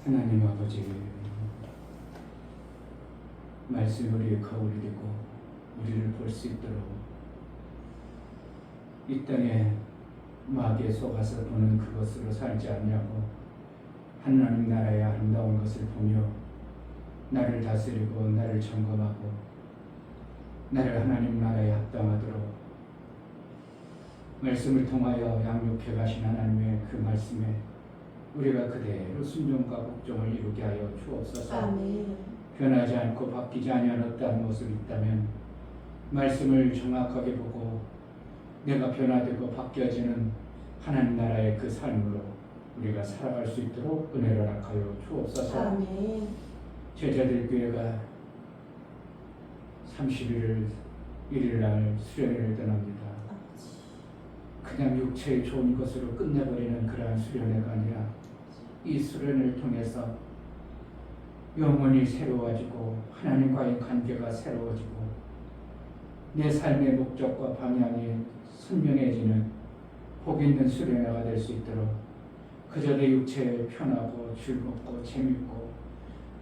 하나님 아버지, 말씀 우리의 거울이 되고 우리를 볼 수 있도록 이 땅에 마귀에 속아서 보는 그것으로 살지 않냐고 하나님 나라의 아름다운 것을 보며 나를 다스리고 나를 점검하고 나를 하나님 나라에 합당하도록 말씀을 통하여 양육해 가신 하나님의 그 말씀에 우리가 그대로 순종과 복종을 이루게 하여 주옵소서. 아멘. 변하지 않고 바뀌지 아니하였다는 모습이 있다면 말씀을 정확하게 보고 내가 변화되고 바뀌어지는 하나님 나라의 그 삶으로 우리가 살아갈 수 있도록 은혜를 허락하여 주옵소서. 아멘. 제자들 교회가 31일 1일날 수련회를 떠납니다. 그냥 육체의 좋은 것으로 끝내버리는 그러한 수련회가 아니라 이 수련회를 통해서 영혼이 새로워지고 하나님과의 관계가 새로워지고 내 삶의 목적과 방향이 선명해지는 복 있는 수련회가 될 수 있도록 그저 내 육체에 편하고 즐겁고 재밌고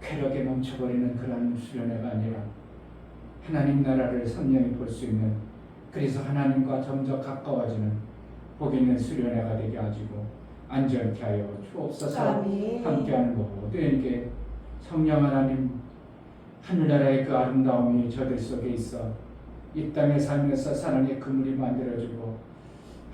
쾌락에 넘쳐버리는 그런 수련회가 아니라 하나님 나라를 선명히 볼 수 있는, 그래서 하나님과 점점 가까워지는 복 있는 수련회가 되게 하시고 안전케 하여 주옵소서. 아멘. 함께하는 모두에게 성령 하나님 하늘나라의 그 아름다움이 저들 속에 있어 이 땅에 살면서 사랑의 그물이 만들어지고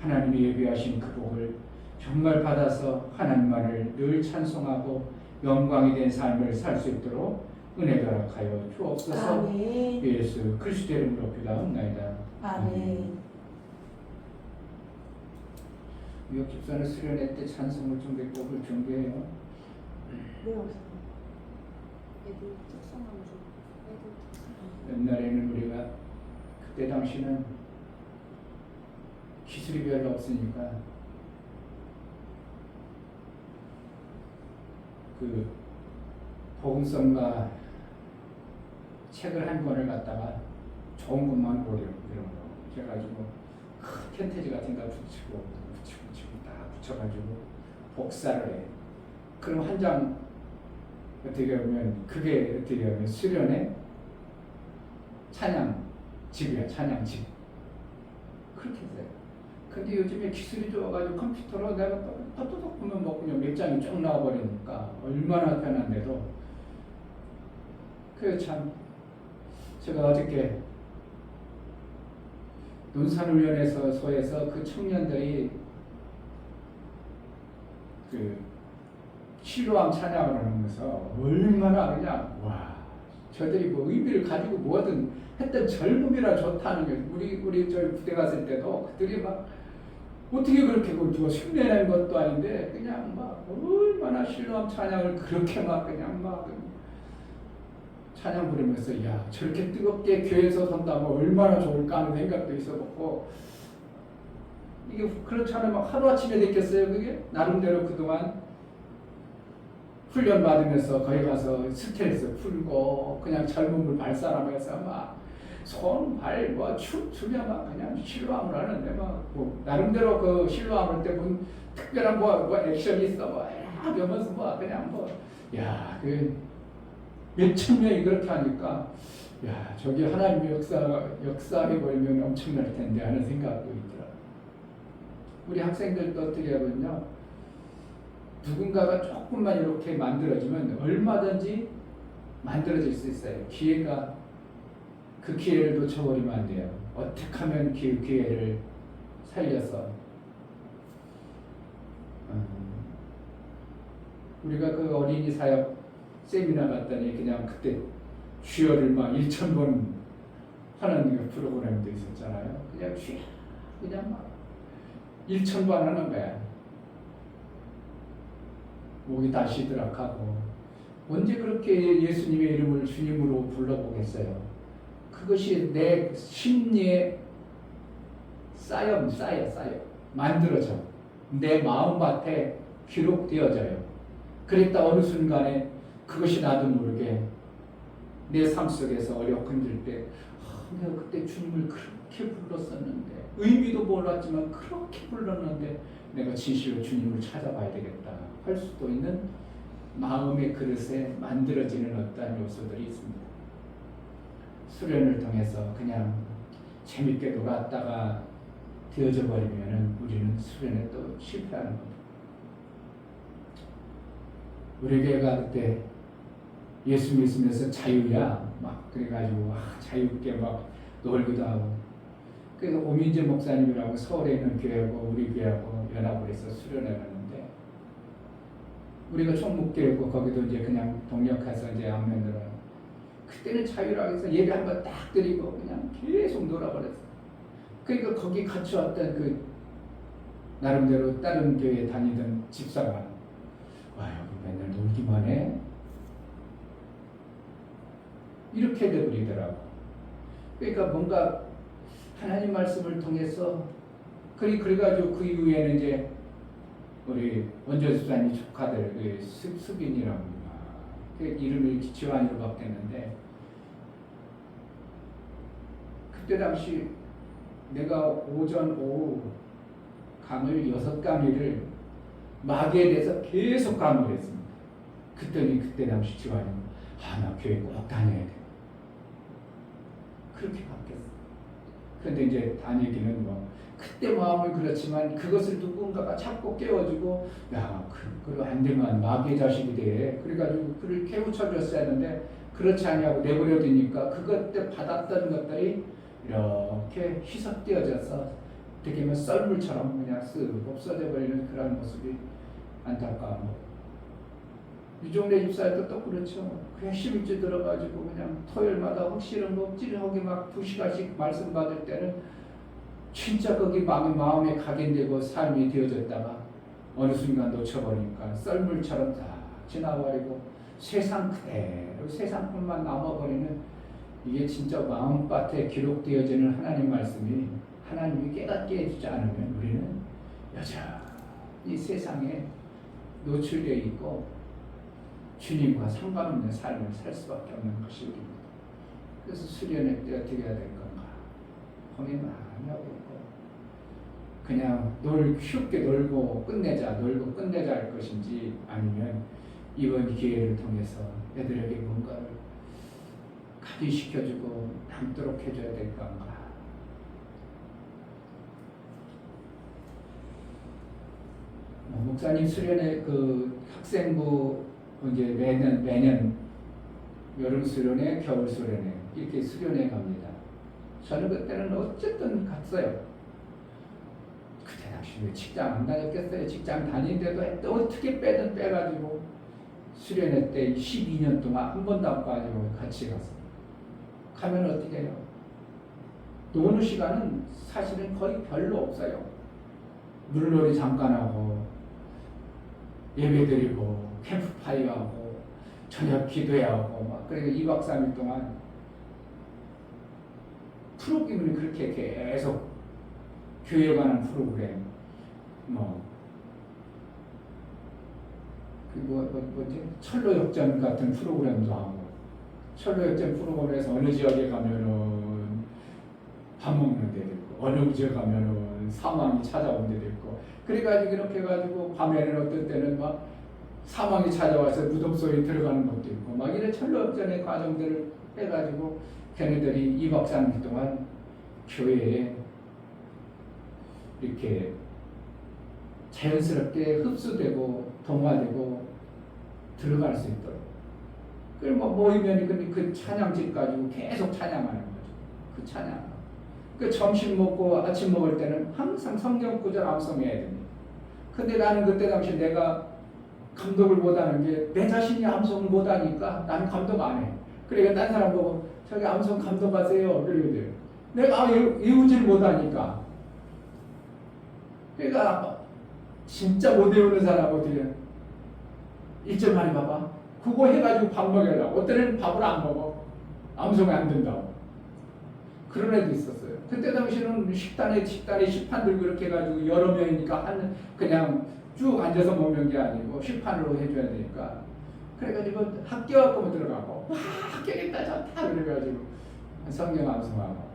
하나님이 예비하신 그 복을 정말 받아서 하나님만을 늘 찬송하고 영광이 된 삶을 살 수 있도록 은혜 허락하여 주옵소서. 아멘. 예수 그리스도의 이름으로 기도하옵나이다. 아멘. 유혁 집사는 수련회 때 찬송을 준비곡을 준비해요. 네, 없어요. 애들 특성하면 좀. 애들 특성. 옛날에는 우리가 그때 당시는 기술이 별로 없으니까 그 복음성가 책을 한 권을 갖다가 좋은 것만 보려 이런 거 그래가지고 큰 텐테지 같은 거 붙이고 다 붙여가지고 복사를 해. 그럼 한 장 어떻게 보면 그게 어떻게 보면 수련의 찬양집이야. 찬양집 그렇게 했어요. 근데 요즘에 기술이 좋아가지고 컴퓨터로 내가 또또또 보면 뭐 그냥 몇 장이 쭉 나와버리니까 얼마나 편한데도 그 참 제가 어저께 논산훈련에서 소에서 그 청년들이 그 실로암 찬양을 하면서 얼마나 그냥 와 저들이 뭐 의미를 가지고 뭐든 했던 젊음이라 좋다는 게 우리 저희 부대 갔을 때도 그들이 막 어떻게 그렇게 그걸 흉내낸 것도 아닌데 그냥 막 얼마나 실로암 찬양을 그렇게 막 그냥 막 찬양 부르면서 야 저렇게 뜨겁게 교회에서 선다면 얼마나 좋을까 하는 생각도 있어봤고 이게 그렇지 않으면 하루아침에 됐겠어요. 그게 나름대로 그동안 훈련 받으면서 거기 가서 스트레스 풀고 그냥 젊음을 발산하면서 막 손, 발, 뭐 춤추며 막 그냥 실로암을 하는데 뭐 나름대로 그 실로암을 때 본 특별한 뭐 액션이 있어 뭐 이러면서 뭐 그냥 그 몇천 명이 그렇게 하니까 야 저기 하나님의 역사해 버리면 엄청날 텐데 하는 생각도 있더라. 우리 학생들도 어떻게 하거든요. 누군가가 조금만 이렇게 만들어지면 얼마든지 만들어질 수 있어요. 기회가 그 기회를 놓쳐버리면 안 돼요. 어떻게 하면 그 기회를 살려서 우리가 그 어린이 사역 세미나 갔더니 그냥 그때 주여를 막 1,000번 하는 그 프로그램도 있었잖아요. 그냥 주여 그냥 막 1,000번 하는 거야. 목이 다 시들락 하고 언제 그렇게 예수님의 이름을 주님으로 불러보겠어요. 그것이 내 심리에 쌓여 만들어져 내 마음밭에 기록되어져요. 그랬다 어느 순간에 그것이 나도 모르게 내 삶 속에서 어렵고 힘들 때 내가 그때 주님을 그렇게 불렀었는데 의미도 몰랐지만 그렇게 불렀는데 내가 진실로 주님을 찾아봐야 되겠다 할 수도 있는 마음의 그릇에 만들어지는 어떠한 요소들이 있습니다. 수련을 통해서 그냥 재밌게 놀았다가 되어져 버리면 우리는 수련에 또 실패하는 겁니다. 우리 교회가 그때 예수 믿으면서 자유야 막 그래가지고 자유롭게 막 놀기도 하고, 그래서 오민재 목사님이라고 서울에 있는 교회하고 우리 교회하고 연합을 해서 수련회 갔는데, 우리가 총목교회고 거기도 이제 그냥 동력해서 이제 안면으로, 그때는 자유라고 해서 예배 한번 딱 드리고 그냥 계속 놀아버렸어. 그러니까 거기 같이 왔던 그 나름대로 다른 교회에 다니던 집사가 와 여기 맨날 놀기만 해? 이렇게 돼버리더라고. 그러니까 뭔가 하나님 말씀을 통해서 그래가지고 그 이후에는 이제 우리 원조 집사님 조카들 그 수빈이라고 그 이름이 지환이로 바뀌었는데, 그때 당시 내가 오전 오후 강을 6강의를 마귀에 대해서 계속 강의를 했습니다. 그랬더니 그때 당시 지환이 나 교회 꼭 다녀야 돼. 그렇게 바뀌었어. 그런데 이제 다니기는 뭐 그때 마음은 그렇지만 그것을 누군가가 자꾸 깨워주고 그거 안 되면 마귀의 자식이 돼. 그래가지고 그를 깨우쳐줬어야 하는데 그렇지 않냐고 내버려두니까 그것 때 받았던 것들이 이렇게 희석되어져서 어떻게 보면 썰물처럼 그냥 쓱 없어져 버리는 그런 모습이 안타까워. 유종래 집사도 또 그렇죠. 그냥 심일지 들어가지고 그냥 토요일마다 혹시는 뭐 찌르하게 막 2시간씩 말씀 받을 때는 진짜 거기 마음에 각인되고 삶이 되어졌다가 어느 순간 놓쳐버리니까 썰물처럼 다 지나버리고 세상 그대로 세상뿐만 남아버리는, 이게 진짜 마음밭에 기록되어지는 하나님 말씀이 하나님이 깨닫게 해주지 않으면 우리는 여전히 세상에 노출되어 있고 주님과 상관없는 삶을 살 수밖에 없는 것이 우리입니다. 그래서 수련회 때 어떻게 해야 될 건가 고민 많이 하고 있고, 그냥 쉽게 놀고 끝내자 할 것인지, 아니면 이번 기회를 통해서 애들에게 뭔가를 각인시켜주고 남도록 해줘야 될 건가. 목사님 수련회 그 학생부 이제 매년 여름 수련회, 겨울 수련회 이렇게 수련회 갑니다. 저는 그때는 어쨌든 갔어요. 그때 당시 왜 직장 안 다녔겠어요. 직장 다니는데도 어떻게 빼가지고 수련회 때 12년 동안 한 번도 안 빠지고 같이 갔어요. 가면 어떻게 해요? 노는 시간은 사실은 거의 별로 없어요. 물놀이 잠깐 하고 예배드리고 캠프파이어 하고 저녁 기도하고 막 그러니까 2박 3일 동안 프로그램을 그렇게 계속 교회에 관한 프로그램 뭐지 철로역전 같은 프로그램도 하고, 철로역전 프로그램에서 어느 지역에 가면은 밥 먹는 데도 있고 어느 지역 가면은 사망이 찾아온 데도 있고, 그래가지고 이렇게 해가지고 밤에는 어떤 때는 막 사망이 찾아와서 무덤 속에 들어가는 것도 있고 막 이런 철로역전의 과정들을 해가지고 걔네들이 2박 3일 동안 교회에 이렇게 자연스럽게 흡수되고 동화되고 들어갈 수 있도록. 그리고 뭐 모이면 그 찬양집 가지고 계속 찬양하는 거죠. 그 찬양. 그 점심 먹고 아침 먹을 때는 항상 성경 구절 암송해야 됩니다. 근데 나는 그때 당시 내가 감독을 못하는 게 내 자신이 암송을 못하니까 나는 감독 안 해. 그러니까 딴 사람 보고 저기 암송 감독하세요. 그러거든. 내가 외우질 못하니까. 그러니까 진짜 못 외우는 사람 어떻게 1점 많이 봐봐. 그거 해가지고 밥 먹으려고. 어떤 애는 밥을 안 먹어. 암송이 안 된다고. 그런 애도 있었어요. 그때 당시는 식단에 식판 들고 이렇게 해가지고 여러 명이니까 그냥 쭉 앉아서 먹는 게 아니고 식판으로 해줘야 되니까. 그래가지고 학교 학교만 들어가고 학교겠다 좋다 그래가지고 성경 암송하고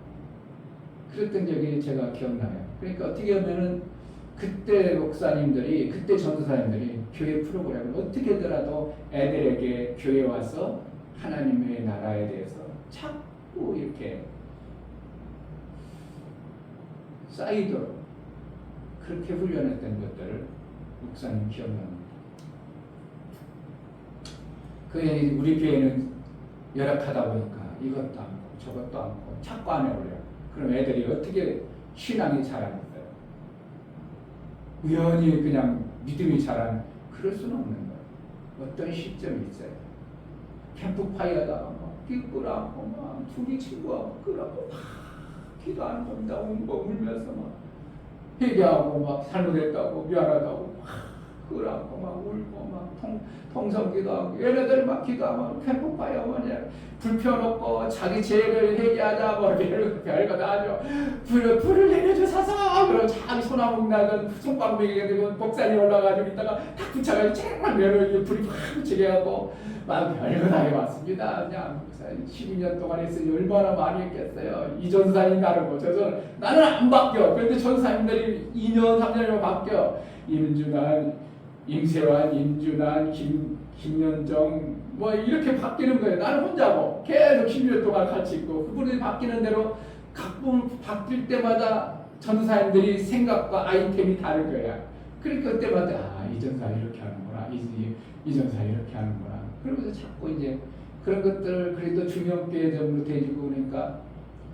그랬던 적이 제가 기억나요. 그러니까 어떻게 보면은 그때 목사님들이, 그때 전도사님들이 교회 프로그램을 어떻게더라도 애들에게 교회 와서 하나님의 나라에 대해서 자꾸 이렇게 쌓이도록 그렇게 훈련했던 것들을 목사님 기억납니다. 그에 우리 교회는 열악하다 보니까 이것도 않고 저것도 않고 자꾸 안 해오려. 그럼 애들이 어떻게 신앙이 자라겠어요? 우연히 그냥 믿음이 자라는, 그럴 수는 없는 거예요. 어떤 시점이 있어요. 캠프파이어다가 막 끼꾸라고 막 둘이 친구하고 끄라고 막 기도하는 겁니다. 울면서 막 회개하고 막 잘못했다고 미안하다고 막 끄라고 막 울고 막 통성 기도하고 얘네들이 막 기도하고 캠프파이어 뭐냐 불 펴놓고 자기 죄를 회개하자 뭐 별거 다 하죠. 불을 내려주소서 그러고 자기 소나무 나던 손방망이가 되고 목살이 올라가지고 있다가 탁 붙여가지고 쨍만 내려 불이 확 붙이게 하고 막 별거 다 해왔습니다. 그냥 12년 동안 했으니 얼마나 많이 했겠어요. 이 전사님 다르고 저 나는 안 바뀌어. 그런데 전사님들이 2년 3년이면 바뀌어. 임준환, 임세환, 임준환, 김연정 뭐 이렇게 바뀌는 거예요. 나는 혼자고 계속 10년 동안 같이 있고 그분이 바뀌는 대로 각분 바뀔 때마다 전사님들이 생각과 아이템이 다른 거야. 그러니까 그때마다 이 전사 이렇게 하는구나, 이 전사 이렇게 하는구나. 그러면서 자꾸 이제 그런 것들을 그래도 중형교회적으로 대주고 그러니까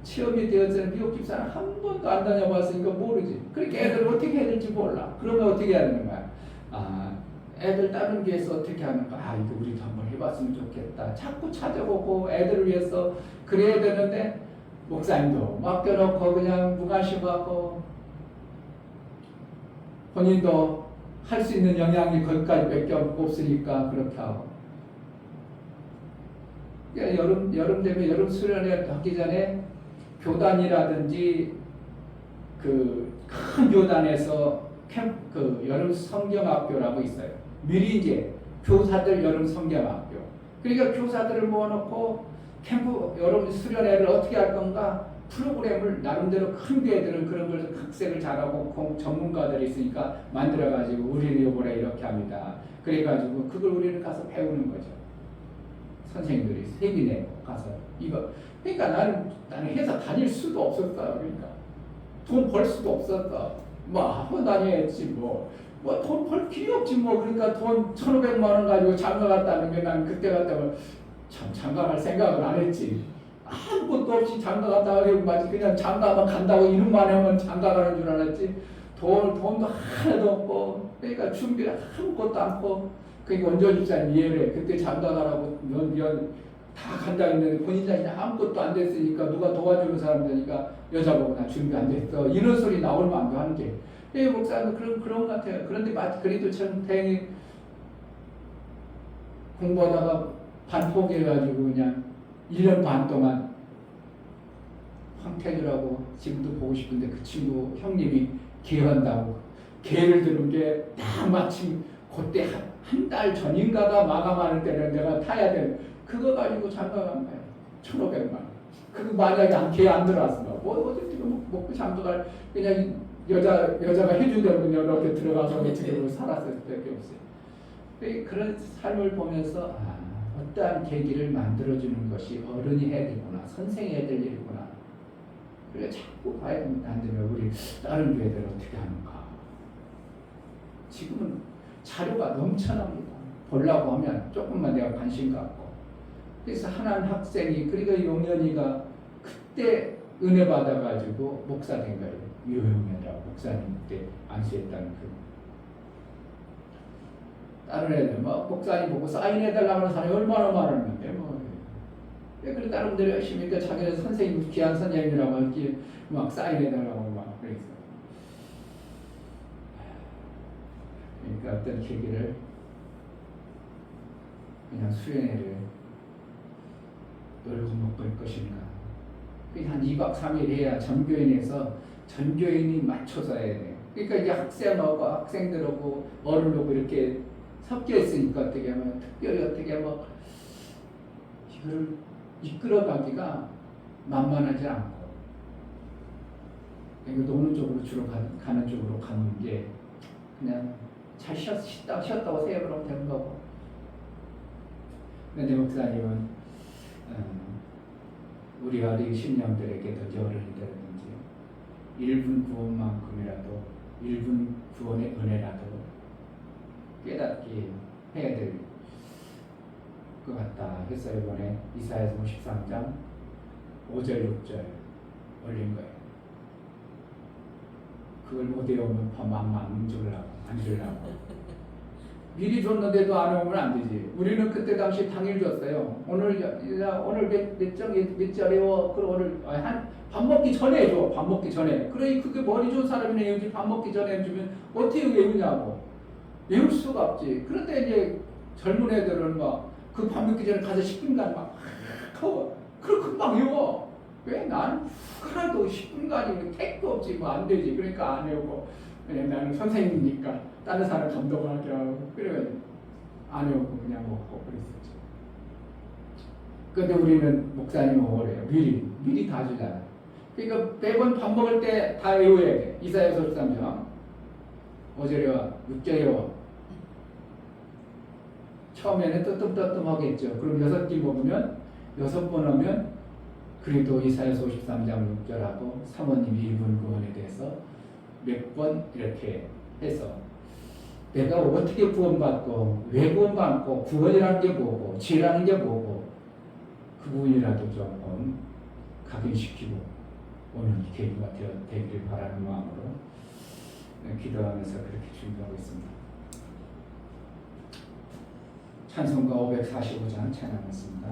체험이 되어서는 미국 집사는 한 번도 안 다녀봤으니까 모르지. 그러니까 애들 어떻게 해야 될지 몰라. 그러면 어떻게 해야 되는 거야? 애들 다른 교회에서 어떻게 하는가? 이거 우리도 한번 해봤으면 좋겠다. 자꾸 찾아보고 애들을 위해서 그래야 되는데 목사님도 맡겨놓고 그냥 무관심하고 본인도 할 수 있는 영향이 거기까지밖에 없으니까 그렇게 하고. 그러니까 여름 되면 여름 수련회 하기 전에 교단이라든지 그 큰 교단에서 그 여름 성경학교라고 있어요. 미리 이제 교사들 여름 성경학교. 그러니까 교사들을 모아놓고 캠프 여름 수련회를 어떻게 할 건가 프로그램을 나름대로 큰 교회들은 그런 걸 학생을 잘하고 전문가들이 있으니까 만들어가지고 우리는 요번에 이렇게 합니다. 그래가지고 그걸 우리는 가서 배우는 거죠. 선생님들이 세미내 가서 이거. 그러니까 나는 회사 다닐 수도 없었어요. 그러니까 돈 벌 수도 없었어. 뭐 학원 다녀야지 뭐 돈 벌 필요 없지 뭐. 그러니까 돈 1,500만 원 가지고 장가 갔다는 게 난 그때 갔다가 참 장가 갈 생각을 안 했지. 아무것도 없이 장가 갔다가 마치 그냥 장가만 간다고 이름만 하면 장가 가는 줄 알았지. 돈도 하나도 없고 그러니까 준비를 아무것도 않고 그러니까 원조 집사님 이해를 해. 그때 장가 가라고 다 간다 했는데 본인 자신이 아무것도 안 됐으니까 누가 도와주는 사람 되니까 여자보고 나 준비 안 됐어. 이런 소리 나올 만도 하는 게. 목사도 그런 것 같아요. 그런데 그래도 참 다행히 공부하다가 반 포기해가지고 그냥 1년 반 동안 황태주라고 지금도 보고 싶은데 그 친구 형님이 개한다고 개를 들은 게 딱 마침 그때 한 달 전인가가 마감하는 때는 내가 타야 되는 그거 가지고 장가간 거야. 1,500만 원. 그거 만약에 개 안 들어왔으면 뭐 어떻게 먹고 장가갈 그냥 여자가 해준 대로 그냥 이렇게 들어가서 지금 살았을 수밖에 없어요. 그런 삶을 보면서 어떠한 계기를 만들어주는 것이 어른이 해야 되구나, 선생이 해야 될 일이구나. 그래서 자꾸 봐야 됩니다. 안 되면 우리 다른 교회들 어떻게 하는가. 지금은 자료가 넘쳐납니다. 보려고 하면 조금만 내가 관심 갖고. 그래서 한 학생이 그러니까 용연이가 그때 은혜 받아가지고 목사 된 거예요. 유형이라고 목사님 그때 안수했다는 그. 다른 애들 막 목사님 보고 사인해달라고 하는 사람이 얼마나 많았는데 뭐. 그래 다른 분들이 열심히 그러니까 자기는 선생님 귀한 선생님이라고 이렇게 막 사인해달라고 막 그랬어. 그러니까 어떤 계기를 그냥 수련회를 놀고 먹고 할 것인가. 한 2박 3일 해야 전교인에서 전교인이 맞춰서 해야 돼. 그러니까 이제 학생하고 학생들하고 어른하고 이렇게 섞여 있으니까 어떻게 하면 특별히 어떻게 하면 이거를 이끌어가기가 만만하지 않고 그러니까 노는 쪽으로 주로 가는 쪽으로 가는 게 그냥 잘 쉬었다고 생각하면 되는 거고. 근데 목사님은 우리 어린 신령들에게든지 어른이들든지 1분 구원만큼이라도 1분 구원의 은혜라도 깨닫게 해야 될 것 같다 해서 이번에 이사야서 53장 5절 6절 올린 거예요. 그걸 못 외우면 안 주려고 미리 줬는데도 안 오면 안 되지. 우리는 그때 당시 당일 줬어요. 오늘 몇 절 외워. 그럼 오늘 밥 먹기 전에 해줘. 밥 먹기 전에. 그래 그게 머리 좋은 사람이네. 여기 밥 먹기 전에 해주면 어떻게 외우냐고. 외울 수가 없지. 그런데 이제 젊은 애들은 막 그 밥 먹기 전에 가서 10분간 막 커. 그럼 금방 외워. 왜 나는 하나도 10분간이면 택도 없지. 뭐 안 되지. 그러니까 안 외우고. 나는 선생님이니까 다른 사람 감동하게 하고 그러면 안 외우고 그냥 먹고 그랬었죠. 근데 우리는 목사님 오래요. 미리 다 주잖아요. 그러니까 매번 밥 먹을 때 다 외워야 돼. 이사야서 53장 5절에와 6절에와 처음에는 뜨끔뜨끔하겠죠. 그럼 6끼 먹으면 6번 하면 그래도 이사야서 53장 6절하고 사모님 1분 구원에 대해서 몇 번 이렇게 해서 내가 어떻게 구원받고 왜 구원받고 구원이라는 게 뭐고 죄라는 게 뭐고 그 부분이라도 조금 각인시키고 오늘 계기가 되기를 바라는 마음으로 기도하면서 그렇게 준비하고 있습니다. 찬송가 545장 찬양했습니다.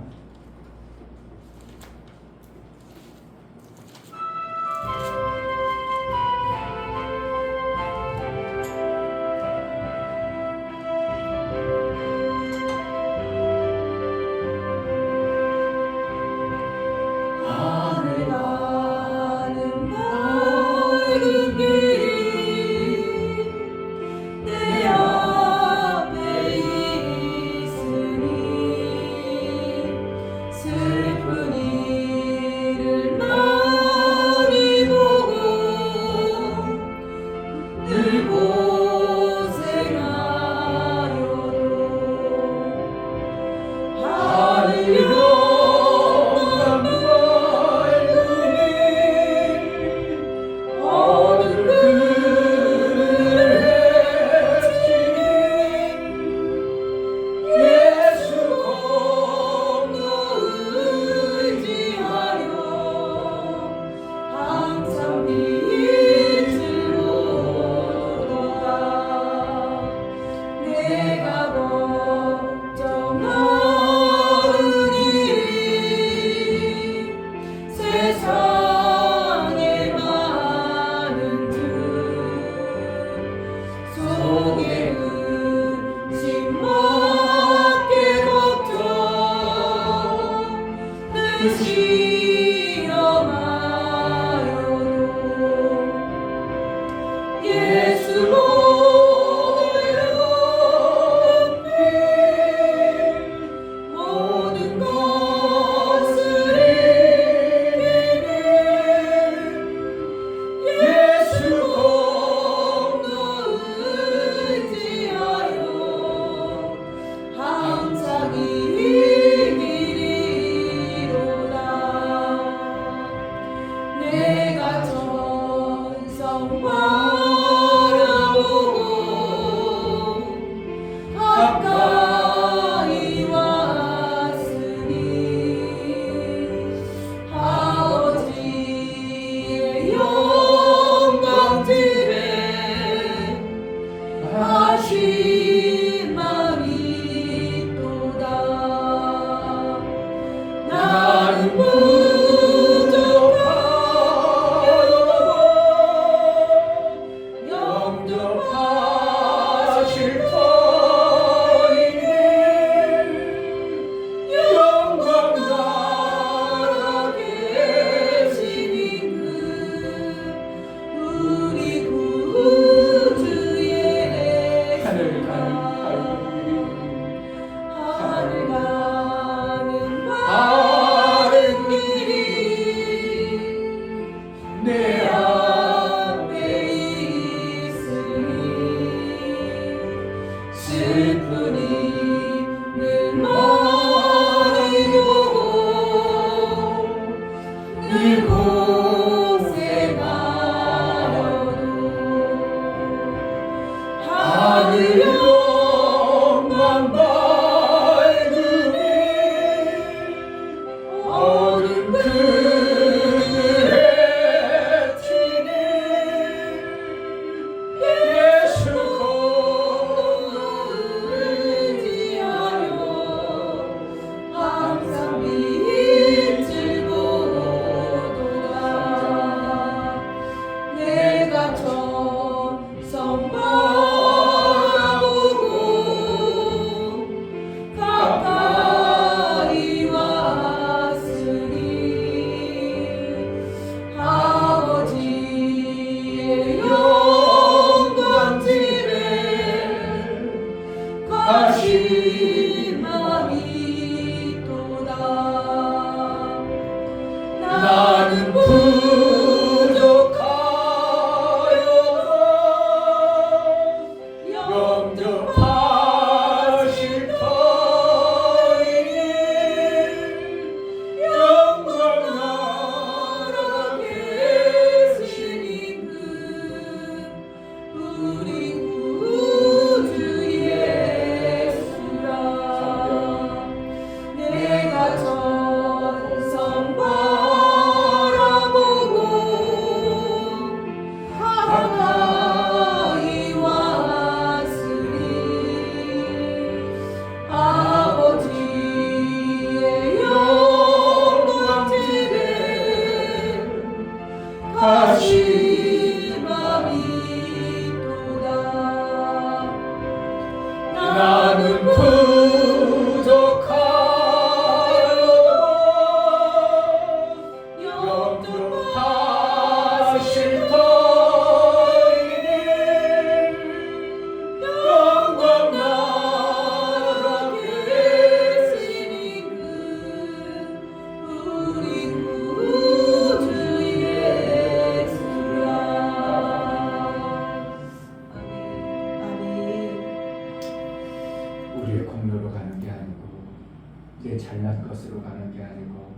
그게 잘난 것으로 가는 게 아니고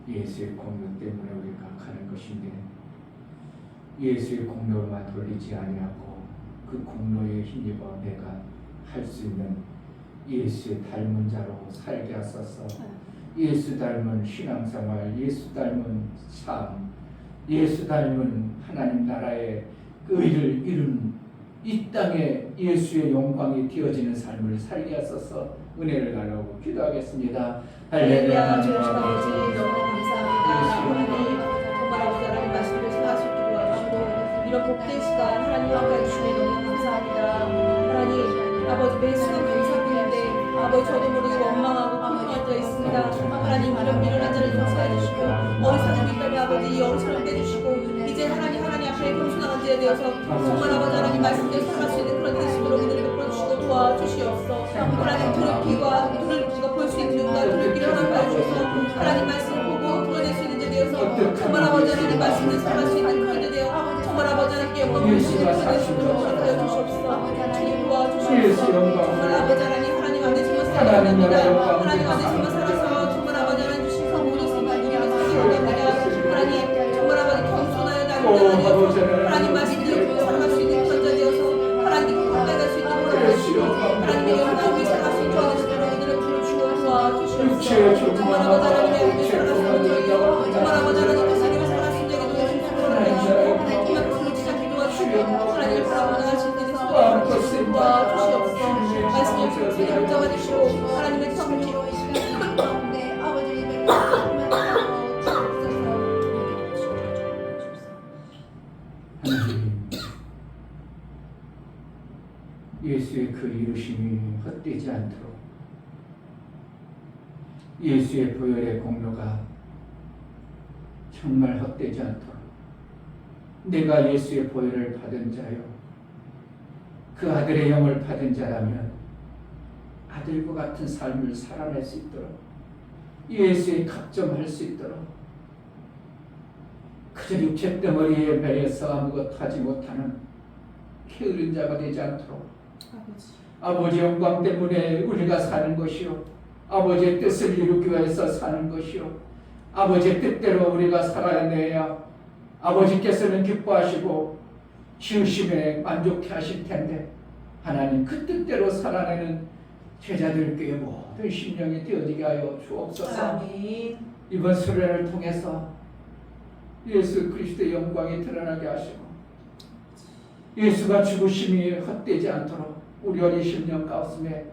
예수의 공로 때문에 우리가 가는 것인데 예수의 공로만 돌리지 아니하고 그 공로에 힘입어 내가 할 수 있는 예수의 닮은 자로 살게 하소서. 예수 닮은 신앙생활, 예수 닮은 삶, 예수 닮은 하나님 나라의 의를 이룬 이 땅에 예수의 영광이 되어지는 삶을 살게 하소서. 은혜를 달라고 기도하겠습니다. 할렐루야. 주여 아버지 너무 감사합니다. 하나님 정말 아버지 하나님 말씀을 생각할 수 있게 도와주시고 이런 복된 시간 하나님 함께 해주시니 너무 감사합니다. 하나님 아버지 매 순간 감사드리는데 아버지 저도 모르게 원망하고 불평할 때가 있습니다. 하나님 이런 미련한 자를 용서해 주시고 어리석음이 있다면 아버지 이 어리석음을 빼주시고 이제 하나님 앞에 겸손한 자에 되어서 정말 아버지 하나님 말씀대로 살아갈 수 있는 그런 되시도록 은혜를 베풀어 주시고 도와주시옵소서. 하나님 두렵기가 볼 수 있는 눈과 두렵기를 허락하여 주셔서 하나님 말씀을 보고 풀어낼 수 있는 자 되어서 정말 아버지 하나님 말씀을 살아갈 수 있는 그런 자 되어 정말 아버지 하나님께 영광 주시는 그런 되시도록 허락하여 주시옵소서. 주님 도와주시옵소서. 정말 아버지 하나님 안에서만 살아야 합니다. 하나님 안에서만 살아서 정말 아버지 하나님 주신 그 모든 생각 우리가 살아갑니다. 하나님 정말 아버지 겸손하여 나아가며 하나님 말씀대로 살아갈 수 있는 그런 자 되어서 하나님 가까이 갈 수 있는 그런 자 되시고 하나님의 영광을 위해 살아갈 수 있는 그런 자 되시도록 은혜를 부어주시고 도와주시옵소서. 정말 아버지 하나님의 위해 살아갈 수 있는 저희요 정말 아버지 하나님 그 삶을 살아갈 수 있는 저희가 도와주시고 하나님 기막히는 시작해 도와주시고 하나님을 바라보는 하시는 데 도와주시옵소서. 말씀을 붙들게 붙잡아 주시고 하나님의 성령 예수의 그 이루심이 헛되지 않도록 예수의 보혈의 공로가 정말 헛되지 않도록 내가 예수의 보혈을 받은 자요 그 아들의 영을 받은 자라면 아들과 같은 삶을 살아낼 수 있도록 예수에 갑점할 수 있도록 그저 육체 덩어리에 매여서 아무것도 하지 못하는 게으른 자가 되지 않도록 아버지 영광 때문에 우리가 사는 것이요 아버지의 뜻을 이루기 위해서 사는 것이요 아버지의 뜻대로 우리가 살아내야 아버지께서는 기뻐하시고 지으심에 만족해 하실 텐데 하나님 그 뜻대로 살아내는 제자들께 모든 심령이 되어지게 하여 주옵소서. 아멘. 이번 수련을 통해서 예수 그리스도의 영광이 드러나게 하시고 예수가 죽으심이 헛되지 않도록 우리 어린 심령 가운데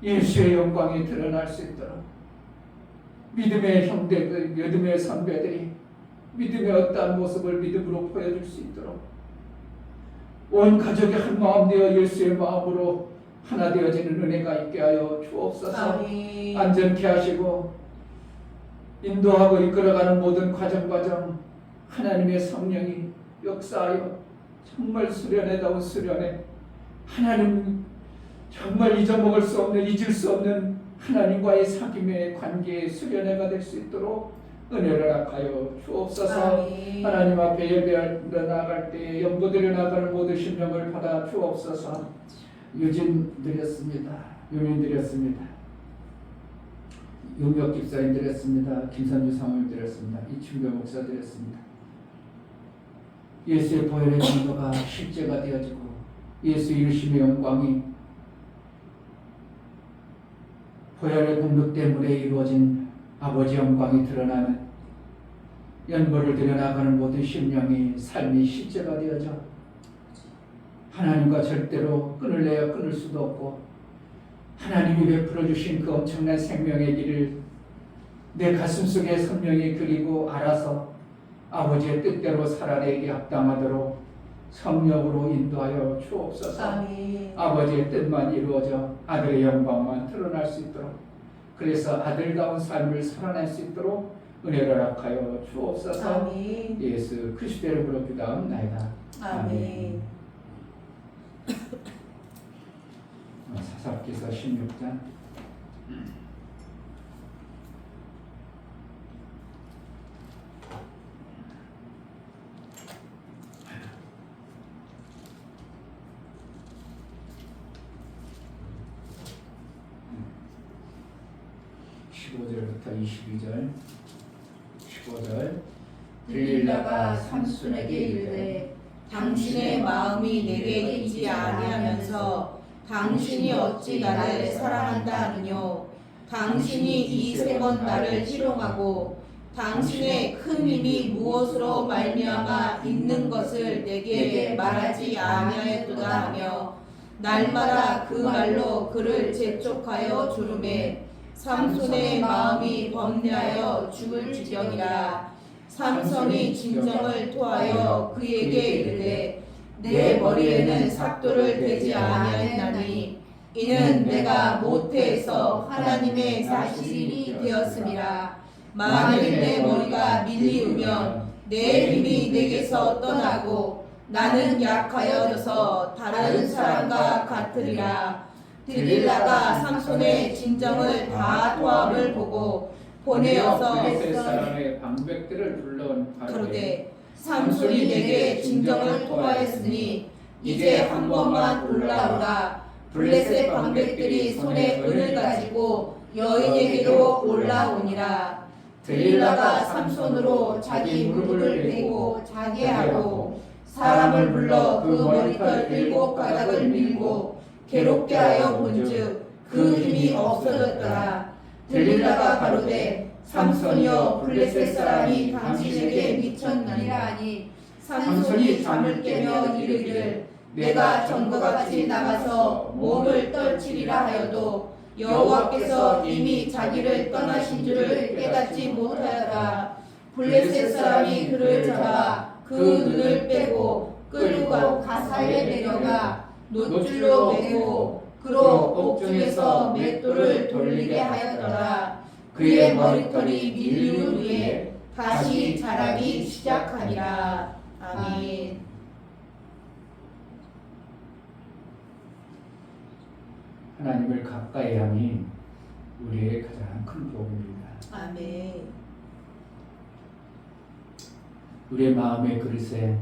예수의 영광이 드러날 수 있도록 믿음의 형제들, 믿음의 선배들이 믿음의 어떠한 모습을 믿음으로 보여줄 수 있도록 온 가족이 한 마음 되어 예수의 마음으로 하나 되어지는 은혜가 있게 하여 주옵소서. 아멘. 안전케 하시고 인도하고 이끌어가는 모든 과정 하나님의 성령이 역사하여 정말 수련회다운 수련회 하나님 정말 잊어먹을 수 없는 잊을 수 없는 하나님과의 사귐의 관계의 수련회가 될 수 있도록 은혜를 허락하여 주옵소서. 아멘. 하나님 앞에 예배하러 나아갈 때 연보드려 나가는 모든 심령을 받아 주옵소서. 유진 드렸습니다. 유민 드렸습니다. 윤벽 집사님 드렸습니다. 김선주 사모님 드렸습니다. 이춘교 목사 드렸습니다. 예수의 보혈의 공로가 실제가 되어지고 예수 이루심의 영광이 보혈의 공로 때문에 이루어진 아버지 영광이 드러나는 연보를 드려나가는 모든 심령이 삶이 실제가 되어져 하나님과 절대로 끊을 내야 끊을 수도 없고 하나님이 베풀어 주신 그 엄청난 생명의 길을 내 가슴 속에 선명히 그리고 알아서 아버지의 뜻대로 살아내기 합당하도록 성령으로 인도하여 주옵소서. 아멘. 아버지의 뜻만 이루어져 아들의 영광만 드러날 수 있도록 그래서 아들다운 삶을 살아낼 수 있도록 은혜를 허락하여 주옵소서. 아멘. 예수 그리스도의 이름으로 기도하옵나이다. 아멘. 사사기서 16장 15절부터 22절 15절 들릴라가 삼손에게 이르되 당신의 마음이 내게 있지 아니하면서 당신이 어찌 나를 사랑한다 하느뇨. 당신이 이 세 번 나를 희롱하고 당신의 큰 힘이 무엇으로 말미암아 있는 것을 내게 말하지 아니하였도다 하며 날마다 그 말로 그를 재촉하여 주름에 삼손의 마음이 번뇌하여 죽을 지경이라. 삼손이 진정을 토하여 그에게 이르되 내 머리에는 삭도를 대지 아니하였나니 이는 내가 모태에서 하나님의 사실이 되었음이라. 만일 내 머리가 밀리우면 내 힘이 내게서 떠나고 나는 약하여져서 다른 사람과 같으리라. 들릴라가 삼손의 진정을 다 토함을 보고 보내어서 블레셋 사람의 방백들을 불러온 가로되 삼손이 내게 진정을 토하였으니 이제 한 번만 올라오라. 블레셋 방백들이 손에 은을 가지고 여인에게로 올라오니라. 들릴라가 삼손으로 자기 무릎을 베고 자게 하고 사람을 불러 그 머리털 7가닥을 밀고 괴롭게 하여 본즉 그 힘이 없어졌더라. 들릴라가 가로되 삼손이여 블레셋 사람이 당신에게 미쳤느니라 하니 삼손이 잠을 깨며 이르기를 내가 전과 같이 나가서 몸을 떨치리라 하여도 여호와께서 이미 자기를 떠나신 줄을 깨닫지 못하였다. 블레셋 사람이 그를 잡아 그 눈을 빼고 끌고 가사에 내려가 노줄로 매고 그로 옥중에서 맷돌을 돌리게 하였더라. 그의 머리털이 밀리운 후에 다시 자라기 시작하니라. 아멘. 하나님을 가까이 함이 우리의 가장 큰 복입니다. 아멘. 우리의 마음의 그릇에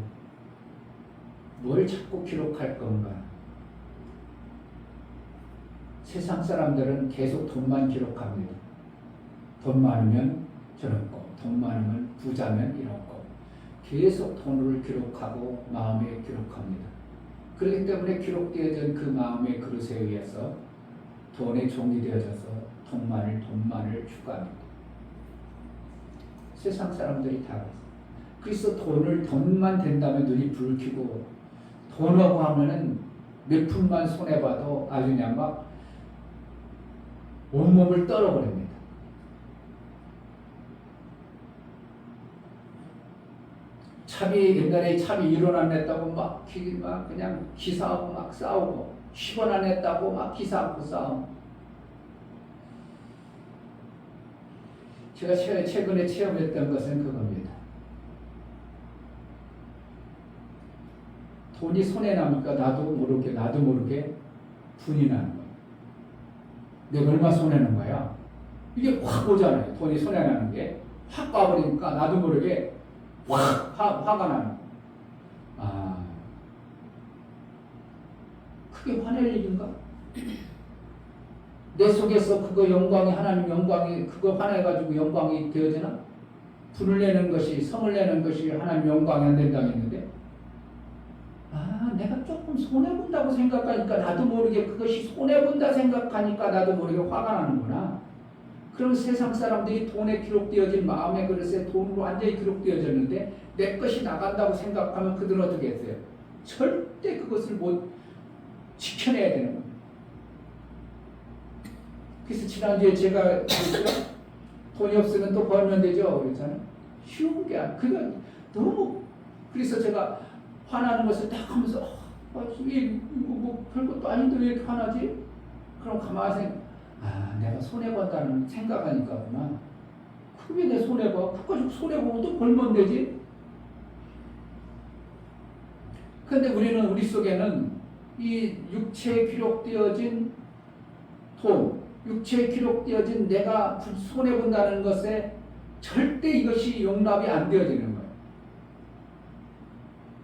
뭘 자꾸 기록할 건가? 세상 사람들은 계속 돈만 기록합니다. 돈 많으면 저렇고, 돈 많으면 부자면 이렇고, 계속 돈을 기록하고 마음에 기록합니다. 그렇기 때문에 기록되어진 그 마음의 그릇에 의해서 돈의 종이 되어져서 돈만을 추구합니다. 세상 사람들이 다 그래서 돈만 된다면 눈이 붉히고 돈하고 하면은 몇 푼만 손해봐도 아주 그냥 막 온몸을 떨어버립니다. 옛날에 차비 1원 안 냈다고 막 그냥 기사하고 막 싸우고 10원 안 냈다고 막 기사하고 싸우고. 제가 최근에 체험했던 것은 그겁니다. 돈이 손에 나니까 나도 모르게 분이 나는 거예요. 내가 얼마 손해는 거야? 이게 확 오잖아요. 돈이 손에 나는 게 확 가버리니까 나도 모르게 화가 나는 거예요. 아, 그게 화낼 일인가? 내 속에서 그거 영광이 하나님 영광이 그거 화내가지고 영광이 되어지나? 분을 내는 것이 성을 내는 것이 하나님 영광이 안 된다고 했는데 내가 조금 손해본다고 생각하니까 나도 모르게 그것이 손해본다 생각하니까 나도 모르게 화가 나는구나. 그럼 세상 사람들이 돈에 기록되어진 마음의 그릇에 돈으로 완전히 기록되어졌는데 내 것이 나간다고 생각하면 그들은 어떻게 했어요? 절대 그것을 못 지켜내야 되는 겁니다. 그래서 지난주에 제가 돈이 없으면 또 벌면 되죠. 그렇잖아요. 쉬운 게 아니에요. 그건 너무 그래서 제가 화나는 것을 딱 하면서 이게 뭐 별것도 아닌데 왜 이렇게 화나지? 그럼 가만히 내가 손해본다는 생각하니까구나. 그게 내 손해봐. 그까짓 손해보면 또 벌면 되지? 그런데 우리 속에는 이 육체에 기록되어진 돈, 육체에 기록되어진 내가 손해본다는 것에 절대 이것이 용납이 안 되어지는 거예요.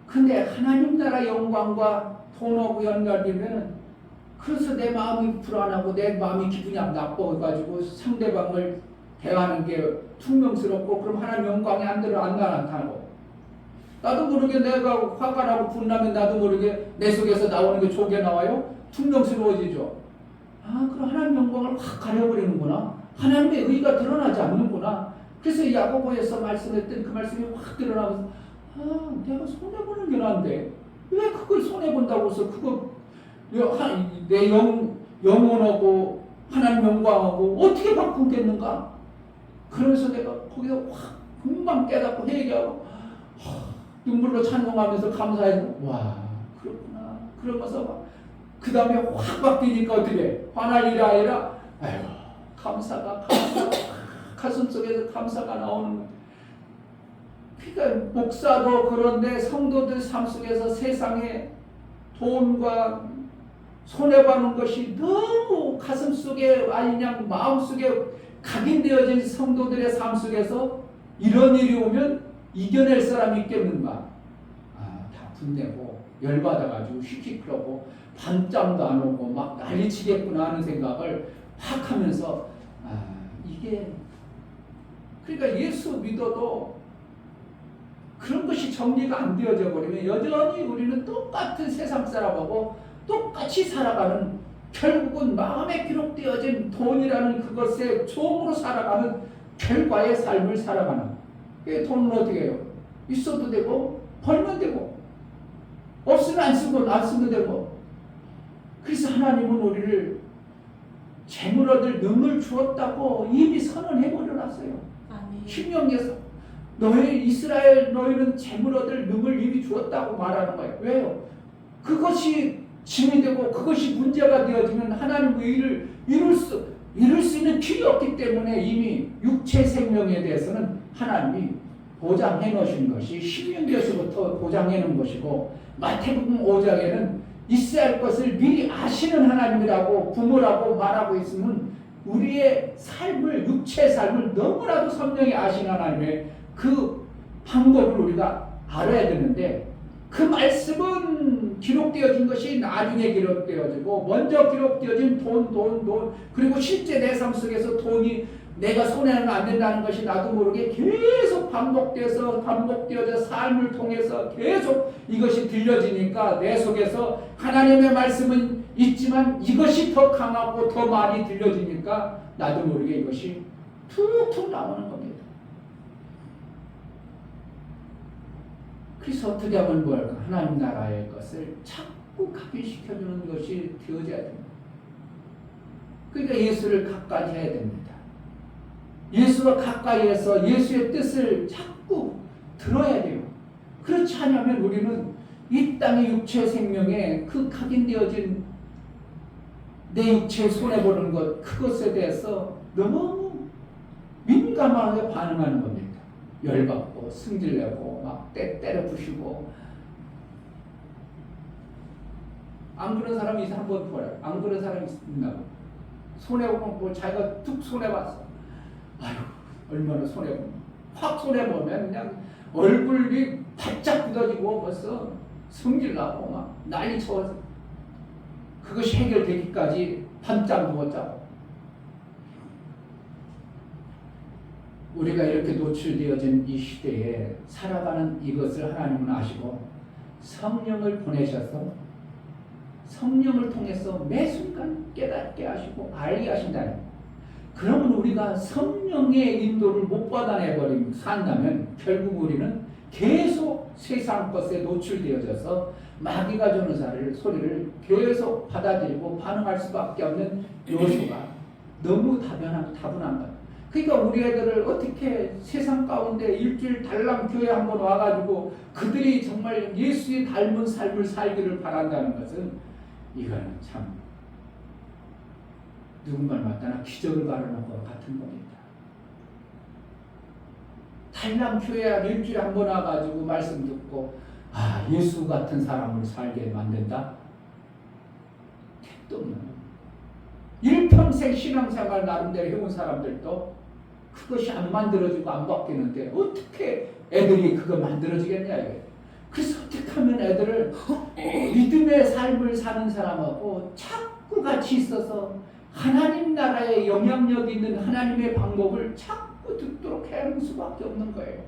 근데 하나님 나라 영광과 돈하고 연결되면 그래서 내 마음이 불안하고 내 마음이 기분이 나빠가지고 상대방을 대하는 게 퉁명스럽고 그럼 하나님 영광이 안 나타나고 나도 모르게 내가 화가 나고 분나면 나도 모르게 내 속에서 나오는 게 좋게 나와요? 퉁명스러워지죠. 아, 그럼 하나님 영광을 확 가려버리는구나. 하나님의 의가 드러나지 않는구나. 그래서 야고보에서 말씀했던 그 말씀이 확 드러나면서 아, 내가 손해보는 게 난데 왜 그걸 손해본다고 해서 그거 내 영혼하고 하나님 영광하고 어떻게 바꾸겠는가? 그러면서 내가 거기서 확 금방 깨닫고 회개하고 눈물로 찬송하면서 감사해서 와 그렇구나 그러면서 그 다음에 확 바뀌니까 어떻게 화날 일이 아니라 아이고 감사가 가슴속에서 감사가 나오는 거야. 그러니까 목사도 그런데 성도들 삶 속에서 세상에 돈과 손해보는 것이 너무 가슴속에 아니 그냥 마음속에 각인되어진 성도들의 삶 속에서 이런 일이 오면 이겨낼 사람이 있겠는가? 다 분내고 열받아가지고 휙휙 밤잠도 안 오고 막 난리치겠구나 하는 생각을 확 하면서 이게 그러니까 예수 믿어도 그런 것이 정리가 안 되어져 버리면 여전히 우리는 똑같은 세상 사람하고 똑같이 살아가는 결국은 마음에 기록되어진 돈이라는 그것의 종으로 살아가는 결과의 삶을 살아가는 돈은 어떻게 해요? 있어도 되고 벌면 되고 없으면 안 쓰면 되고 그래서 하나님은 우리를 재물 얻을 능을 주었다고 이미 선언해 버려놨어요. 신명기에서 너희 이스라엘 너희는 재물 얻을 능을 이미 주었다고 말하는 거예요. 왜요? 그것이 짐이 되고 그것이 문제가 되어지면 하나님의 의를 이룰 수 있는 길이 없기 때문에 이미 육체 생명에 대해서는 하나님이 보장해 놓으신 것이 신명기에서부터 보장해 놓은 것이고 마태복음 5장에는 있어야 할 것을 미리 아시는 하나님이라고 부모라고 말하고 있으면 우리의 삶을 육체의 삶을 너무나도 선명히 아시는 하나님의 그 방법을 우리가 알아야 되는데 그 말씀은 기록되어진 것이 나중에 기록되어지고 먼저 기록되어진 돈 그리고 실제 내 삶 속에서 돈이 내가 손해는 안 된다는 것이 나도 모르게 계속 반복되어져 삶을 통해서 계속 이것이 들려지니까 내 속에서 하나님의 말씀은 있지만 이것이 더 강하고 더 많이 들려지니까 나도 모르게 이것이 툭툭 나오는 겁니다. 그래서 어떻게 하면 뭘까? 하나님 나라의 것을 자꾸 각인시켜주는 것이 되어져야 됩니다. 그러니까 예수를 가까이 해야 됩니다. 예수와 가까이에서 예수의 뜻을 자꾸 들어야 돼요. 그렇지 않으면 우리는 이 땅의 육체 생명에 그 각인되어진 내 육체에 손해보는 것 그것에 대해서 너무 민감하게 반응하는 겁니다. 열받고 승질내고 막 때려 부시고 안 그런 사람이 한번 보여요. 안 그런 사람이 있나? 손해보면 뭐 자기가 툭 손해봤어. 아유 얼마나 손해보면 확 손해보면 그냥 얼굴이 바짝 굳어지고 벌써 승질나고 막 난리 쳐서 그것이 해결되기까지 밤잠 못 자고 우리가 이렇게 노출되어진 이 시대에 살아가는 이것을 하나님은 아시고 성령을 보내셔서 성령을 통해서 매 순간 깨닫게 하시고 알게 하신다는 그러면 우리가 성령의 인도를 못 받아내버리고 산다면 결국 우리는 계속 세상 것에 노출되어져서 마귀가 주는 소리를 계속 받아들이고 반응할 수밖에 없는 요소가 너무 다분한 것. 그러니까 우리 애들을 어떻게 세상 가운데 일주일 달랑 교회 한번 와가지고 그들이 정말 예수의 닮은 삶을 살기를 바란다는 것은 이거는 참 누군가를 맡다나 기적을 바라는 것 같은 겁니다. 달랑 교회 일주일에 한 번 와가지고 말씀 듣고 예수 같은 사람을 살게 만든다? 택도 없는 일평생 신앙생활 나름대로 해온 사람들도 그것이 안 만들어지고 안 바뀌는데 어떻게 애들이 그거 만들어지겠냐 이게. 그래서 어떻게 하면 애들을 믿음의 삶을 사는 사람하고 자꾸 자꾸 같이 있어서 하나님 나라에 영향력 있는 하나님의 방법을 자꾸 듣도록 하는 수밖에 없는 거예요.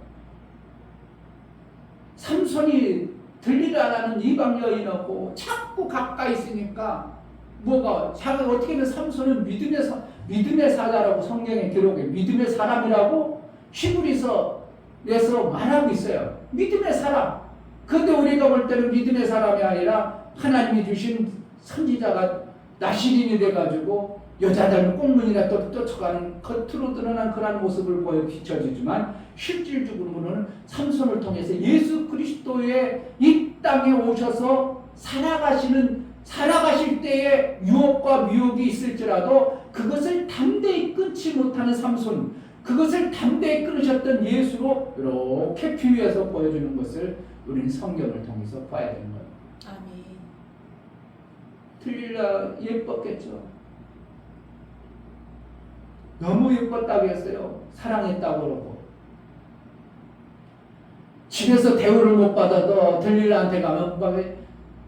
삼손이 들리라라는 이방 여인하고 자꾸 가까이 있으니까 뭐가 자가 어떻게 보면 삼손은 믿음의 사자라고 성경에 기록해 믿음의 사람이라고 히브리서에서 말하고 있어요. 믿음의 사람. 그런데 우리가 볼 때는 믿음의 사람이 아니라 하나님이 주신 선지자가 나시린이 돼가지고 여자들은 꽁문이나 쫓아가는 겉으로 드러난 그런 모습을 보여 비춰지지만 실질적으로는 삼손을 통해서 예수 그리스도의 이 땅에 오셔서 살아가실 때에 유혹과 미혹이 있을지라도 그것을 담대히 끊지 못하는 삼손, 그것을 담대히 끊으셨던 예수로 이렇게 비유해서 보여주는 것을 우리는 성경을 통해서 봐야 되는 거예요. 아멘. 들릴라 예뻤겠죠. 너무 예뻤다고 했어요. 사랑했다고 그러고. 집에서 대우를 못 받아도 들릴라한테 가면 막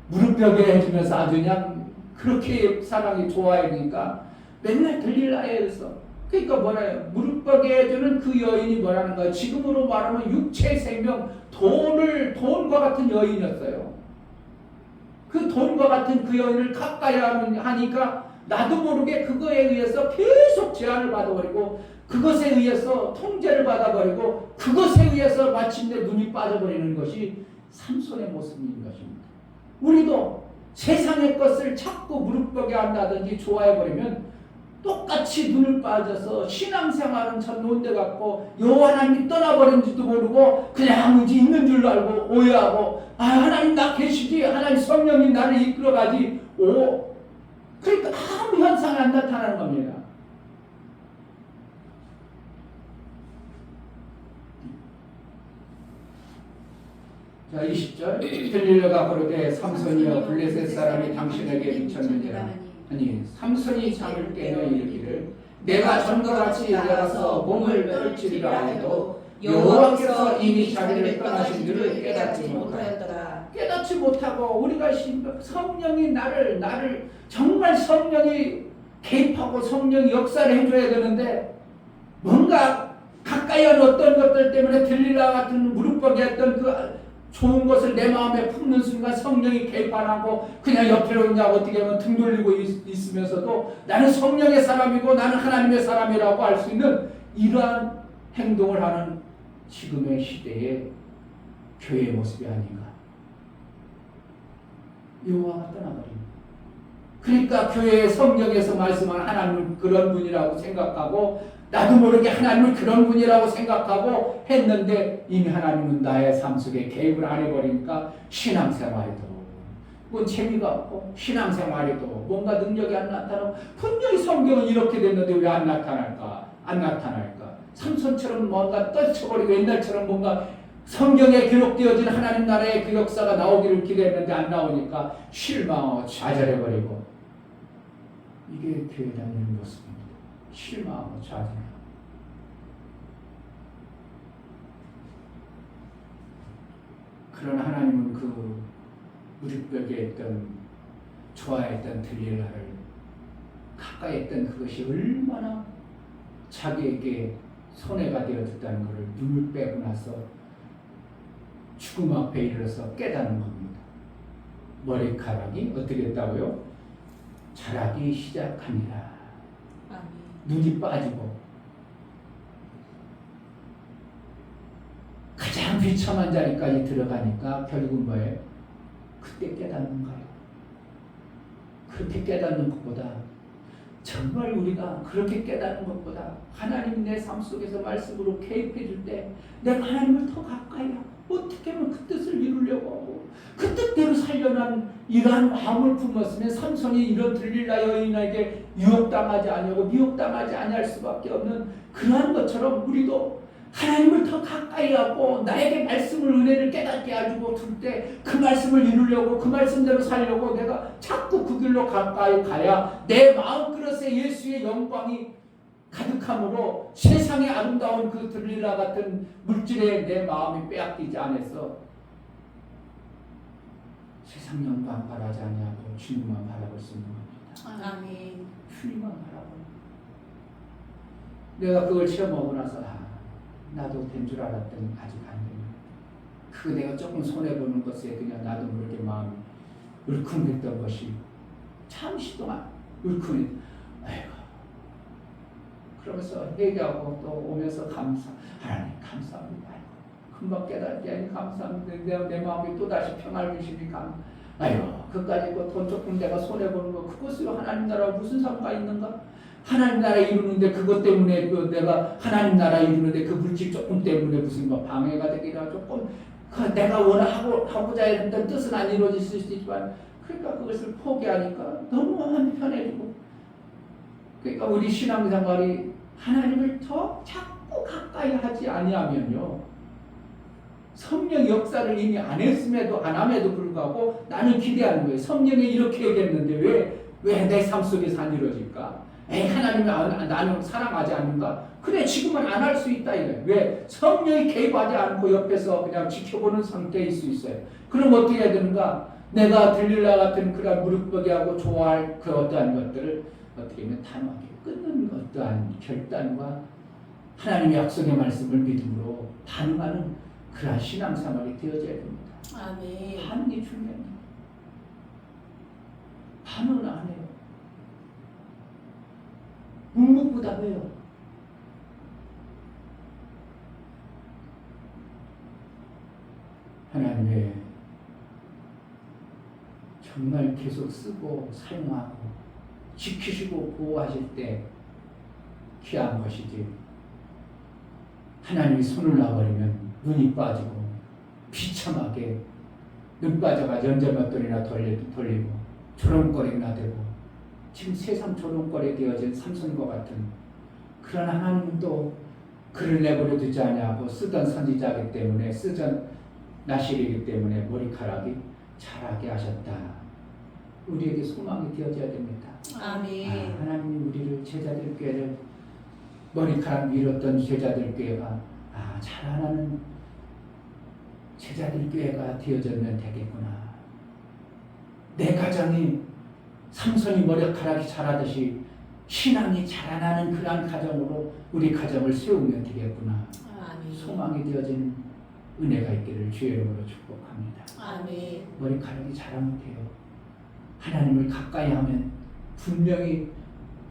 무릎벽에 해주면서 아주 그냥 그렇게 사랑이 좋아하니까 맨날 들릴라에 의해서 그러니까 뭐래요? 무릎벽에 해주는 그 여인이 뭐라는 거예요? 지금으로 말하면 육체의 생명, 돈과 같은 여인이었어요. 그 돈과 같은 그 여인을 가까이 하니까 나도 모르게 그거에 의해서 계속 제한을 받아버리고 그것에 의해서 통제를 받아버리고 그것에 의해서 마침내 눈이 빠져버리는 것이 삼손의 모습인 것입니다. 우리도 세상의 것을 자꾸 무릎벽에 한다든지 좋아해버리면 똑같이 눈을 빠져서 신앙생활은 참 논대 같고 하나님이 떠나버린지도 모르고 그냥 이제 있는 줄 알고 오해하고 하나님 나 계시지 하나님 성령이 나를 이끌어가지 그러니까 아무 현상이 안 나타나는 겁니다. 자 20절 들릴라가 부르되 삼손이여 블레셋 사람이 당신에게 미쳤느니라 아니 삼손이 잠을 깨며 이르기를 내가 전과같이 일어나서 몸을 펼치리라 해도 여호와께서 이미 자기를 떠나신 줄을 깨닫지 못하였더라. 깨닫지 못하고 우리가 성령이 나를 정말 성령이 개입하고 성령이 역사를 해줘야 되는데 뭔가 가까이 한 어떤 것들 때문에 들릴라 같은 무릎벅이 했던 그 좋은 것을 내 마음에 품는 순간 성령이 개입 안 하고 그냥 옆으로 그냥 어떻게 하면 등 돌리고 있으면서도 나는 성령의 사람이고 나는 하나님의 사람이라고 할 수 있는 이러한 행동을 하는 지금의 시대의 교회의 모습이 아닌가. 여호와가 떠나버립니다. 그러니까 교회의 성경에서 말씀하는 하나님은 그런 분이라고 생각하고 나도 모르게 하나님을 그런 분이라고 생각하고 했는데 이미 하나님은 나의 삶 속에 개입을 안 해버리니까 신앙생활에도 그건 재미가 없고 신앙생활에도 뭔가 능력이 안 나타나고 분명히 성경은 이렇게 됐는데 왜 안 나타날까? 삼손처럼 뭔가 떨쳐버리고 옛날처럼 뭔가 성경에 기록되어진 하나님 나라의 그 역사가 나오기를 기대했는데 안 나오니까 실망하고 좌절해버리고 이게 교회 다니는 모습입니다. 실망하고 좌절하고 그러나 하나님은 그 무릎벽에 있던 좋아했던 들릴라를 가까이 했던 그것이 얼마나 자기에게 손해가 되어졌다는 것을 눈을 빼고 나서 죽음 앞에 이르러서 깨닫는 겁니다. 머리카락이 어떻게 했다고요? 자라기 시작합니다. 눈이 빠지고 가장 비참한 자리까지 들어가니까 결국은 뭐예요? 그때 깨닫는 거예요. 그렇게 깨닫는 것보다 정말 우리가 그렇게 깨닫는 것보다 하나님 내 삶 속에서 말씀으로 개입해 줄 때 내가 하나님을 더 가까이 하고 어떻게 하면 그 뜻을 이루려고 하고 그 뜻대로 살려는 이러한 마음을 품었으면 삼손이 이런 들릴라 여인에게 유혹당하지 아니하고 미혹당하지 아니할 수밖에 없는 그러한 것처럼 우리도 하나님을 더 가까이 하고 나에게 말씀을 은혜를 깨닫게 해주고 둘 때 그 말씀을 이루려고 그 말씀대로 살려고 내가 자꾸 그 길로 가까이 가야 내 마음 그릇에 예수의 영광이 가득함으로 세상의 아름다운 그 들릴라 같은 물질에 내 마음이 빼앗기지 않아서 세상 영광 바라지 아니하고 주님만 바라볼 수 있는 겁니다. 아멘. 주님만 바라보는. 내가 그걸 체험하고 나서 나도 된 줄 알았더니 아직 안 되네. 그 내가 조금 손해보는 것에 그냥 나도 모르게 마음이 울컥했던 것이 잠시 동안 울컥했. 아이고. 그러면서 회개하고 또 오면서 하나님 감사합니다. 금방 깨닫게 감사합니다. 내 마음이 또다시 평화를 주시니까 아이고 그까짓 돈 조금 내가 손해보는 거 그것으로 하나님 나라가 무슨 상관가 있는가? 하나님 나라 이루는데 그것 때문에 내가 하나님 나라 이루는데 그 물질 조금 때문에 무슨 방해가 되기라 조금 내가 하고자 했던 뜻은 안 이루어질 수 있지만 그러니까 그것을 포기하니까 너무 마음이 편해지고 그러니까 우리 신앙생활이 하나님을 더 자꾸 가까이 하지 아니하면요 성령 역사를 이미 안 했음에도 안 함에도 불구하고 나는 기대하는 거예요. 성령이 이렇게 얘기했는데 왜 내 삶 속에서 안 이루어질까? 하나님이 나는 사랑하지 않는가? 그래 지금은 안 할 수 있다 이거예요. 왜? 성령이 개입하지 않고 옆에서 그냥 지켜보는 상태일 수 있어요. 그럼 어떻게 해야 되는가? 내가 들릴라 같은 그런 무릎버기하고 좋아할 그 어떠한 것들을 어떻게 하면 단호하게 끊는 어떠한 결단과 하나님의 약속의 말씀을 믿음으로 반응하는 그러한 신앙생활이 되어져야 됩니다. 아멘. 반응이 중요합니다. 반응을 안 해요. 묵묵부답해요. 하나님의 정말 계속 쓰고 사용하고 지키시고 보호하실 때 귀한 것이지 하나님이 손을 놔버리면 눈이 빠지고 비참하게 눈 빠져가 연자맷돌이나 돌리고 조롱거리나 되고 지금 세상 조롱거리 되어진 삼손과 같은 그런 하나님도 그를 내버려 두지 아니하고 쓰던 선지자이기 때문에 쓰던 나실이기 때문에 머리카락이 자라게 하셨다. 우리에게 소망이 되어져야 됩니다. 아멘. 하나님이 우리를 제자들 교회를 머리카락 밀었던 제자들 교회가 자라나는 제자들 교회가 되어졌으면 되겠구나. 내 가정이 삼손이 머리카락이 자라듯이 신앙이 자라나는 그러한 가정으로 우리 가정을 세우면 되겠구나. 아멘. 소망이 되어진 은혜가 있기를 주의 이름으로 축복합니다. 아멘. 머리카락이 자라면 돼요. 하나님을 가까이 하면 분명히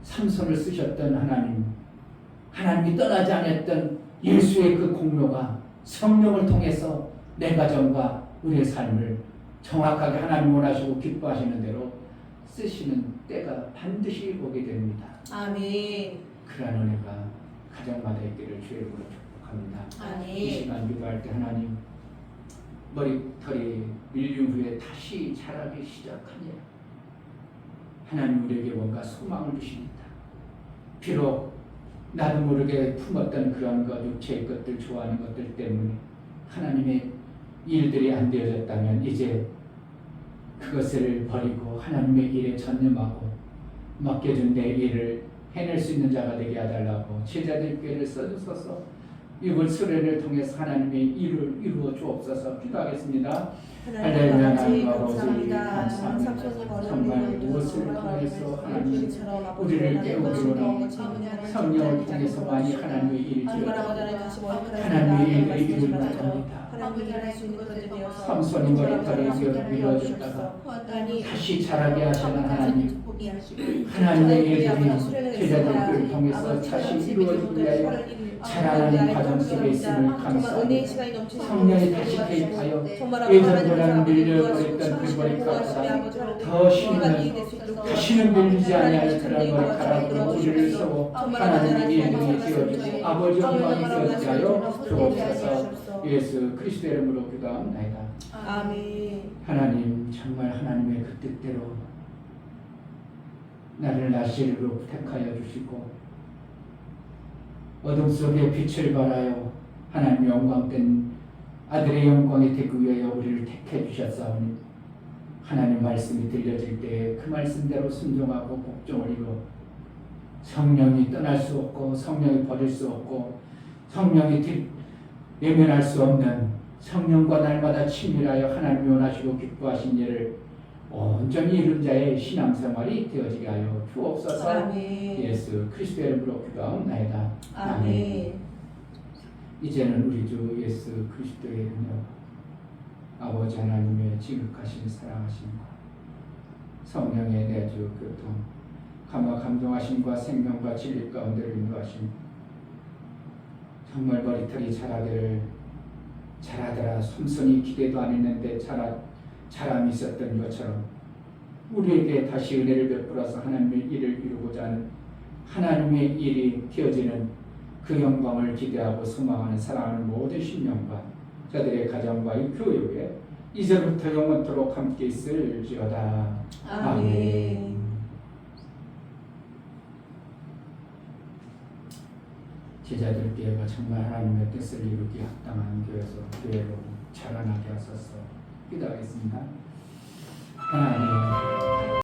삼손을 쓰셨던 하나님이 떠나지 않았던 예수의 그 공로가 성령을 통해서 내 가정과 우리의 삶을 정확하게 하나님 원하시고 기뻐하시는 대로 쓰시는 때가 반드시 오게 됩니다. 아멘. 그러한 은혜가 가정마다 있기를 주의 이름으로 축복합니다. 아멘. 이 시간 기도할 때 하나님 머리털이 밀린 후에 다시 자라기 시작하냐 하나님 우리에게 뭔가 소망을 주십니다. 비록 나도 모르게 품었던 그런 것 육체의 것들 좋아하는 것들 때문에 하나님의 일들이 안 되어졌다면 이제 그것을 버리고 하나님의 일에 전념하고 맡겨준 내 일을 해낼 수 있는 자가 되게 해달라고 제자들 교회를 써주소서. 이번 수련을 통해서 하나님의 일을 이루어 주옵소서. 기도하겠습니다. 하나님 아버지 감사합니다. 감사합니다. 정말 무엇을 통해서 하나님 우리를 깨우기로는 성령을 통해서 많이 하나님의 일을 하나님의 일을 이루는 겁니다. 삼손이 머리털에 밀어졌다가 다시 자라게 하시는 하나님, 하나님의 일들이 제자들을 통해서 다시 이루어지기 위하여 자라나는 과정 속에 있음을 감사합니다. 성령이 다시 개입하여 예전보다는 밀려버렸던 그 머리카락보다 더 쉬는 다시는 밀리지 아니하는 그런 머리카락으로 우리를 세워 하나님의 일들이 되어주고 아버지 영광이 되어지게 하여 주옵소서. 예수 그리스도의 이름으로 기도합니다. 아멘. 하나님 정말 하나님의 그 뜻대로 나를 나시리로 택하여 주시고 어둠 속에 빛을 발하여 하나님 영광된 아들의 영광이 되기 위하여 우리를 택해 주셨사오니 하나님 말씀이 들려질 때 그 말씀대로 순종하고 복종을 이루어 성령이 떠날 수 없고 성령이 버릴 수 없고 성령이 외면할 수 없는 성령과 날마다 친밀하여 하나님이 원하시고 기뻐하신 일을 온전히 이룬 자의 신앙생활이 되어지게 하여 주옵소서. 아멘. 예수 그리스도의 이름으로 기도하옵나이다. 아멘. 이제는 우리 주 예수 그리스도의 은혜와 아버지 하나님의 지극하신 사랑하심과 성령의 내주 교통 감화 감동하심과 생명과 진리 가운데를 인도하심 정말 머리털이 자라더라 섬손이 기대도 안 했는데 자람이 있었던 것처럼 우리에게 다시 은혜를 베풀어서 하나님의 일을 이루고자 하는 하나님의 일이 되어지는 그 영광을 기대하고 소망하는 사랑하는 모든 신령과 저들의 가정과 이 교회에 이제부터 영원토록 함께 있을지어다. 아멘. 제자들께가 정말 하나님의 뜻을 이루기 합당한 교회로 자라나게 하소서. 기도하겠습니다. 하나님